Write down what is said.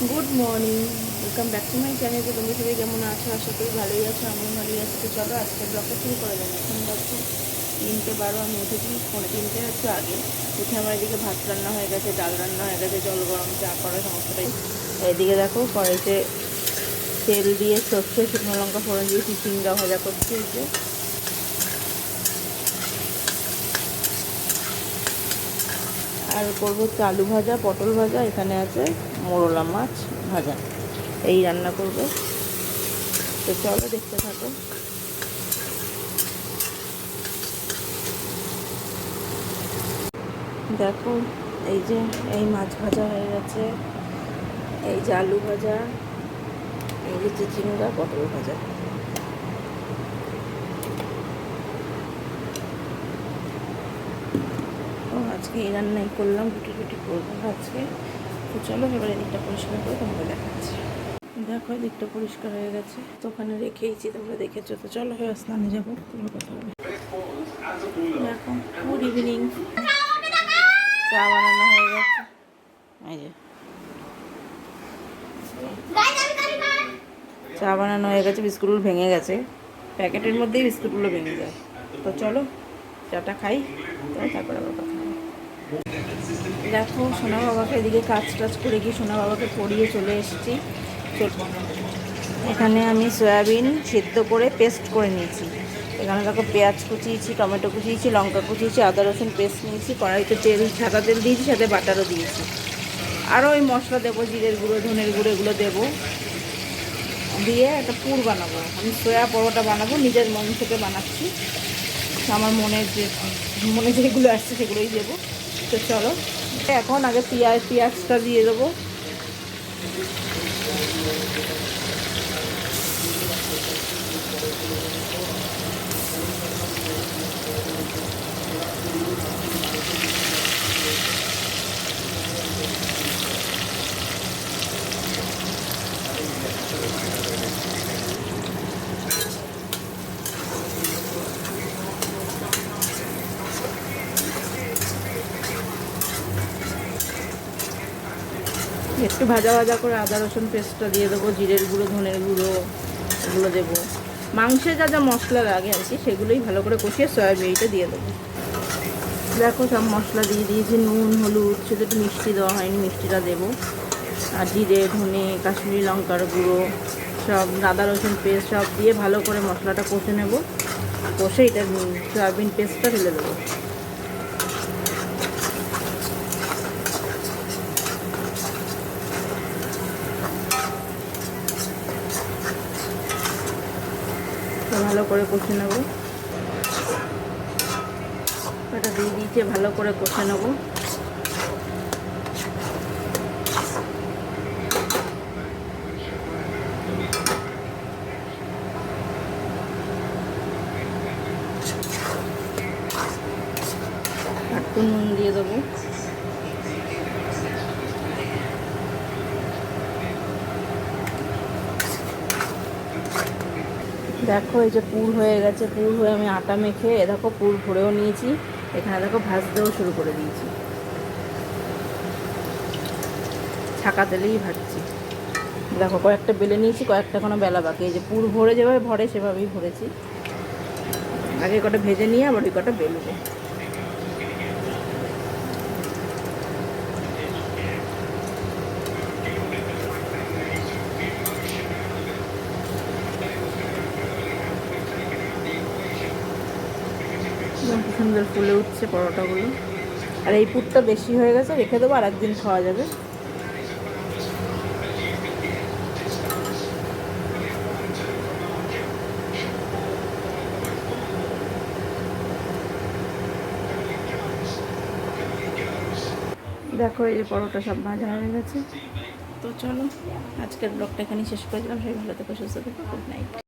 Good morning, welcome back to my channel. তো তোমরা সবাই কেমন আছো? আশা করি ভালোই আছো, আমিও ভালোই আছি। তো চলো আজকে ব্লগটা শুরু করা যাবে। এখন বাজছে 3:12, আমি উঠেছি 3:45 একটু আগে। উঠে আমার এদিকে ভাত রান্না হয়ে গেছে, ডাল রান্না হয়ে গেছে, জল গরম, চা করা সমস্তটাই। এদিকে দেখো কড়াইতে তেল দিয়ে সর্ষে শুকনো লঙ্কা ফোড়ন দিয়ে চিচিঙ্গা ভাজা করছি। এই যে আর করবো হচ্ছে আলু ভাজা, পটল ভাজা, এখানে আছে মোরলা মাছ ভাজা, এই রান্না করবো। তো চলো দেখতে থাকো। দেখো এই যে এই মাছ ভাজা হয়ে গেছে, এই যে আলু ভাজা, এই যে চিচিঙ্গা পটল ভাজা। ও আজকে এই রান্নাই করলাম, রুটি রুটি করবো আজকে। তো চলো এবার এদিকটা পরিষ্কার করে তোমরা দেখাচ্ছি। দেখো এদিকটা পরিষ্কার হয়ে গেছে, তো ওখানে রেখেইছি, তোমরা দেখেছো। তো চলো এবার স্নানে যাবো, তোমরা কথা হবে। দেখো গুড ইভিনিং, চা বানানো হয়ে গেছে। এই যে চা বানানো হয়ে গেছে, বিস্কুটগুলো ভেঙে গেছে, প্যাকেটের মধ্যেই বিস্কুটগুলো ভেঙে যায়। তো চলো চাটা খাই, তারপর আবার কথা হবে। দেখো সোনা বাবাকে এদিকে কাজ টাজ করে গিয়ে সোনা বাবাকে পড়িয়ে চলে এসেছি। এখানে আমি সয়াবিন সিদ্ধ করে পেস্ট করে নিয়েছি। এখানে দেখো পেঁয়াজ কুচিয়েছি, টমেটো কুচিয়েছি, লঙ্কা কুচিয়েছি, আদা রসুন পেস্ট নিয়েছি, কড়াইতে তেল, সাদা তেল দিয়েছি, সাথে বাটারও দিয়েছি। আরও ওই মশলা দেবো, জিরের গুঁড়ো, ধনের গুঁড়ো, এগুলো দেবো, দিয়ে একটা পুর বানাবো। আমি সয়া পরোটা বানাবো, নিজের মন থেকে বানাচ্ছি, আমার মনে যেগুলো আসছে সেগুলোই দেবো। তো চলো এখন আগে পেঁয়াজটা দিয়ে দেবো। একটু ভাজা ভাজা করে আদা রসুন পেস্টটা দিয়ে দেবো, জিরের গুঁড়ো, ধনের গুঁড়ো, এগুলো দেবো। মাংসে যা যা মশলা লাগে আর কি, সেগুলোই ভালো করে কষিয়ে সয়াবিনটা দিয়ে দেবো। দেখো সব মশলা দিয়ে দিয়েছি, নুন, হলুদ, শুধু একটু মিষ্টি দেওয়া হয়নি, মিষ্টিটা দেবো। আর জিরে, ধনে, কাশ্মীরি লঙ্কার গুঁড়ো, সব আদা রসুন পেস্ট সব দিয়ে ভালো করে মশলাটা কষে নেব। কষে এটা সয়াবিন পেস্টটা ঢেলে দেবো। ভালো করে কষে নেব, এটা দিয়ে দিয়েছে, ভালো করে কষে নেব। একটু নুন দিয়ে দেবো। দেখো এই যে পুর হয়ে গেছে, পুর হয়ে আমি আটা মেখে দেখো পুর ভরেও নিয়েছি। এখানে দেখো ভাজতেও শুরু করে দিয়েছি, ছাকা তেলেই ভাজছি। দেখো কয়েকটা বেলে নিয়েছি, কয়েকটা কোনো বেলা বাকি। এই যে পুর ভরে যেভাবে ভরে সেভাবেই ভরেছি। আগে কটা ভেজে নিয়ে আবার ওই কটা বেলবো। কি সুন্দর ফুলে উঠছে পরোটাগুলো। আর এই পুরটা বেশি হয়ে গেছে, রেখে দেবো, আর একদিন খাওয়া যাবে। দেখো এই যে পরোটা সব ভাজা হয়ে গেছে। তো চলো আজকের ব্লগটা এখানেই শেষ করে দিলাম। সবাই ভালো থেকো, সুস্থ থেকো, গুড নাইট।